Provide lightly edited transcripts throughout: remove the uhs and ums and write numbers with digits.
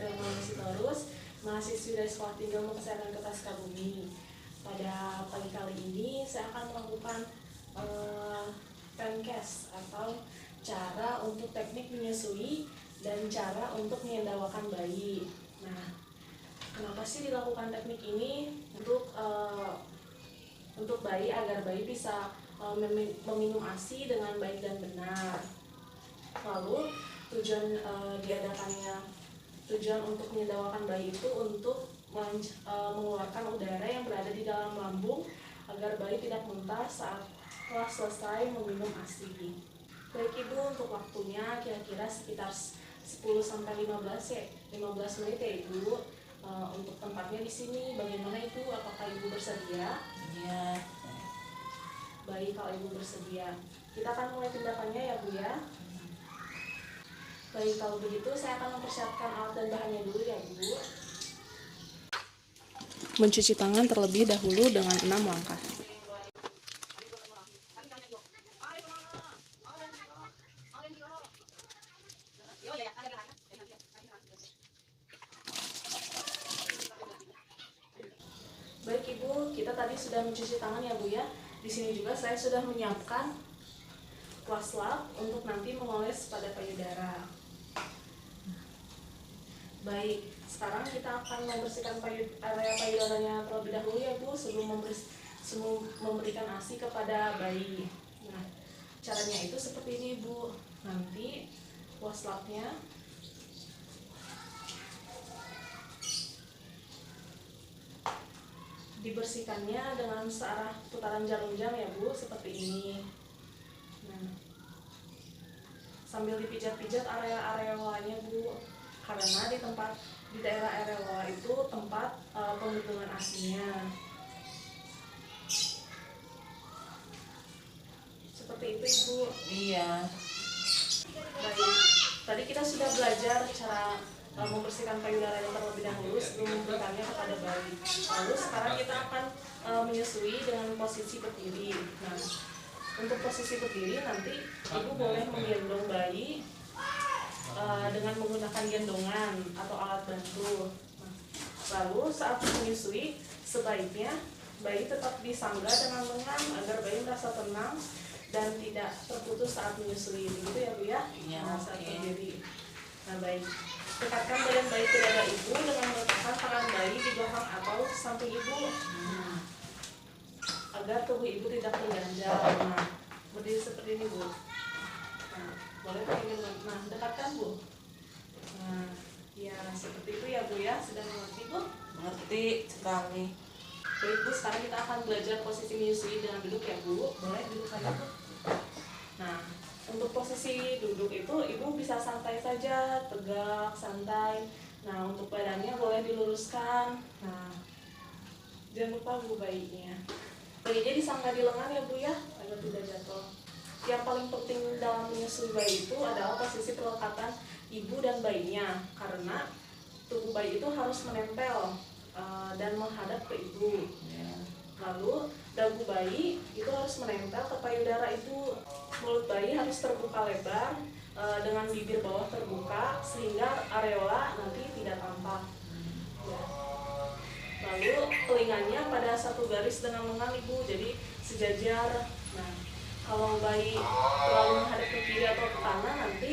Firman Sitorus, mahasiswi dari Sekolah Tinggi Ilmu Kesehatan Kota Sukabumi. Pada pagi kali ini saya akan melakukan pencast atau cara untuk teknik menyusui dan cara untuk menyendawakan bayi. Nah, kenapa sih dilakukan teknik ini? Untuk bayi, agar bayi bisa meminum ASI dengan baik dan benar. Lalu tujuan untuk menyendawakan bayi itu untuk mengeluarkan udara yang berada di dalam lambung agar bayi tidak muntah saat telah selesai meminum ASI. Baik Ibu, untuk waktunya kira-kira sekitar 10-15 menit ya Ibu. Untuk tempatnya di sini bagaimana Ibu? Apakah Ibu bersedia? Iya. Baik, kalau Ibu bersedia, kita akan mulai tindakannya ya Bu ya. Baik, kalau begitu saya akan mempersiapkan alat dan bahannya dulu ya Bu. Mencuci tangan terlebih dahulu dengan 6 langkah. Baik Ibu, kita tadi sudah mencuci tangan ya Bu ya. Di sini juga saya sudah menyiapkan wastafel untuk nanti mengoles pada payudara. Baik, sekarang kita akan membersihkan area payudaranya terlebih dahulu ya Bu, sebelum memberikan ASI kepada bayi. Nah, caranya itu seperti ini Bu. Nanti wastafelnya dibersihkannya dengan searah putaran jarum jam ya Bu, seperti ini. Nah, sambil dipijat-pijat area-areolanya Bu, karena di daerah areola itu tempat pembuangan ASI-nya. Seperti itu Ibu. Iya. Baik, tadi kita sudah belajar cara membersihkan payudara yang terlebih dahulu sebelum memberikannya kepada bayi. Lalu sekarang kita akan menyusui dengan posisi berdiri. Nah, untuk posisi berdiri nanti Ibu boleh menggendong bayi dengan menggunakan gendongan atau alat bantu. Nah, lalu saat menyusui sebaiknya bayi tetap disangga dengan lengan agar bayi merasa tenang dan tidak terputus saat menyusui. Begitu ya Bu ya? Iya. Saat berdiri. Nah, baik. Dekatkan badan bayi ke dada Ibu dengan meletakkan tangan bayi di belakang atau samping Ibu, agar tubuh Ibu tidak mengganjal. Nah, berdiri seperti ini Bu. Nah, boleh pakai. Nah, dekatkan Bu. Nah, ya seperti itu ya Bu ya. Sudah mengerti Bu? Mengerti sekali. Baik Bu, sekarang kita akan belajar posisi menyusui dengan duduk ya Bu. Boleh duduk aja Bu. Nah, untuk posisi duduk itu Ibu bisa santai saja, tegak, santai. Nah, untuk badannya boleh diluruskan. Nah, jangan lupa Bu bayinya. Bayinya disangga di lengan ya Bu ya, agar tidak jatuh. Yang paling penting dalam menyusui bayi itu adalah posisi pelekatan Ibu dan bayinya, karena tubuh bayi itu harus menempel dan menghadap ke Ibu. Lalu dagu bayi itu harus menempel ke payudara Ibu. Mulut bayi harus terbuka lebar dengan bibir bawah terbuka sehingga areola nanti tidak tampak. Ya. Lalu telinganya pada satu garis dengan lengan Ibu, jadi sejajar. Nah, kalau bayi terlalu menghadap ke kiri atau ke kanan nanti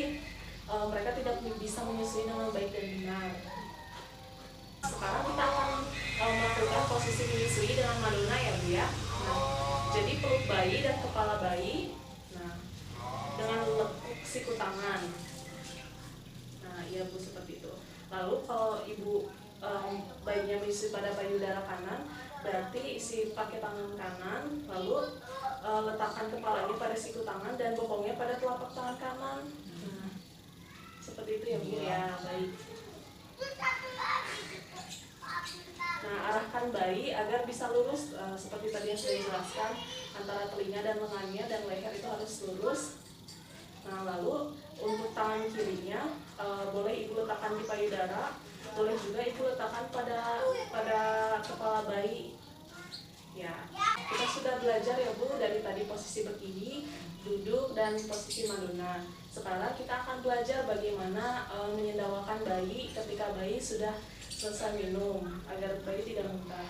mereka tidak bisa menyusui dengan baik dan benar. Sekarang kita akan melakukan posisi menyusui dengan Madonna ya Bu ya. Nah, jadi perut bayi dan kepala bayi, nah, dengan lekuk siku tangan. Nah, iya Bu, seperti itu. Lalu kalau Ibu bayinya menyusui pada payudara kanan, berarti isi pakai tangan kanan, lalu letakkan kepalanya pada siku tangan dan bokongnya pada telapak tangan kanan. Nah, seperti itu ya Bu ya. Baik. Nah, arahkan bayi agar bisa lurus seperti tadi yang sudah dijelaskan, antara telinga dan lengannya dan leher itu harus lurus. Nah, lalu untuk tangan kirinya boleh Ibu letakkan di payudara, boleh juga Ibu letakkan pada kepala bayi. Ya, kita sudah belajar ya Bu dari tadi posisi berdiri, duduk, dan posisi Madonna. Sekarang kita akan belajar bagaimana menyendawakan bayi ketika bayi sudah selesai minum agar bayi tidak muntah.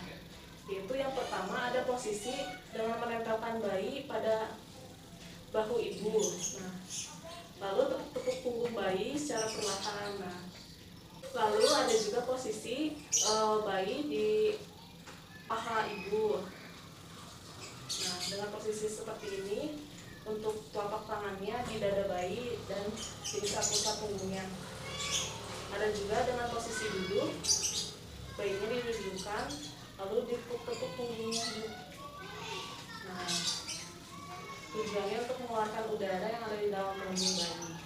Yaitu yang pertama ada posisi dengan menempelkan bayi pada bahu ibu. Nah, lalu tepuk punggung bayi secara perlahan. Nah, lalu ada juga posisi bayi di paha ibu. Nah, dengan posisi seperti ini, untuk telapak tangannya di dada bayi dan di pusat punggungnya. Ada juga dengan posisi duduk, bayinya didudukkan, lalu ditepuk-tepuk punggungnya. Nah, tujuannya untuk mengeluarkan udara yang ada di dalam punggung bayi.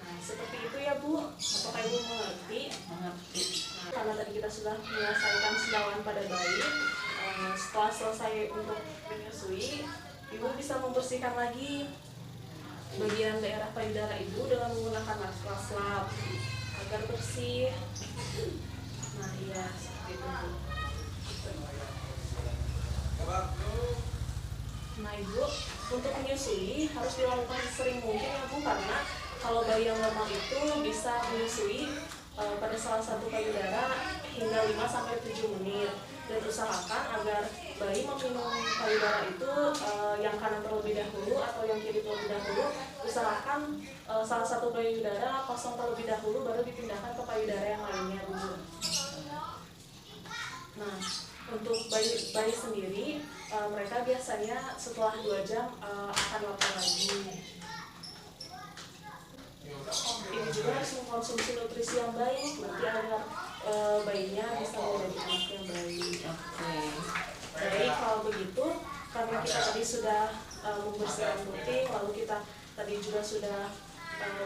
Nah, seperti itu ya Bu. Apakah Ibu mengerti? Mengerti. Nah, karena tadi kita sudah menyelesaikan sendawaan pada bayi, setelah selesai untuk menyusui, Ibu bisa membersihkan lagi bagian daerah payudara Ibu dengan menggunakan lap agar bersih. Nah, iya seperti itu Bu. Nah Ibu, untuk menyusui harus dilakukan sering mungkin ya Bu, karena kalau bayi yang normal itu bisa menyusui pada salah satu payudara hingga 5-7 menit. Dan usahakan agar bayi meminum payudara itu yang kanan terlebih dahulu atau yang kiri terlebih dahulu. Usahakan salah satu payudara kosong terlebih dahulu, baru dipindahkan ke payudara yang lainnya Bu. Nah, untuk bayi sendiri, mereka biasanya setelah 2 jam akan lapar lagi. Ini juga harus mengkonsumsi nutrisi yang baik, nanti agar bayinya bisa menjadi anak yang baik. Baik, kalau begitu, karena kita tadi sudah membersihkan puting, lalu kita tadi juga sudah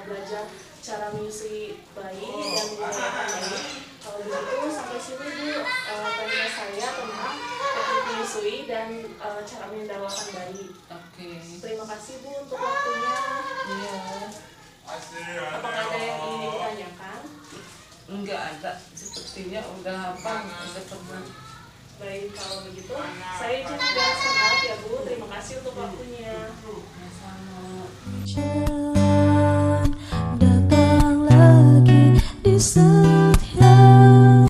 belajar cara menyusui bayi dan menyendawakan bayi. Kalau begitu, sampai sini Bu tanya saya tentang teknik menyusui dan cara menyendawakan bayi. Terima kasih Bu untuk waktunya. Iya. Apakah ada yang ingin ditanyakan? Enggak ada, sepertinya udah hafal, udah pernah. Baik, kalau begitu saya izin menjelaskan maaf ya Bu. Terima kasih untuk waktunya. Sama. Hujan datang lagi di sana.